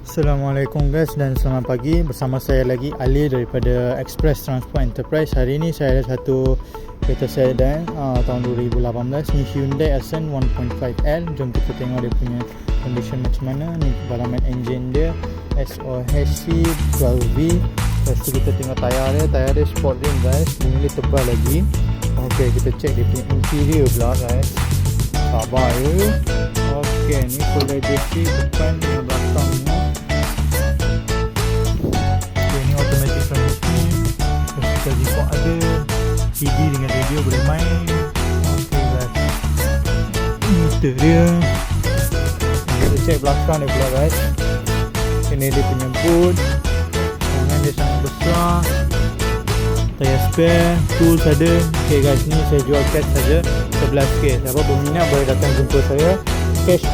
Assalamualaikum guys dan selamat pagi. Bersama saya lagi Ali daripada Express Transport Enterprise. Hari ini saya ada satu kereta sedan tahun 2018 ni, Hyundai Accent 1.5L. Jom kita tengok dia punya condition macam mana. Ni dalaman enjin dia SOHC 12V. Lepas tu kita tengok tayar dia sport rim guys, bunyi dia tebal lagi. Ok, kita check dia punya interior pula guys. Sabar ya. Ok, ni full ABS depan dan belakangnya. Ziplock ada, CD dengan radio boleh main. Ok guys, meter dia. Kita check belakang dia pula guys. Ini dia punya boot, tangan dia sangat besar. Tayar spare, tools ada. Ok guys, ni saya jual cash saja 11k. Siapa berminat boleh datang jumpa saya. Cash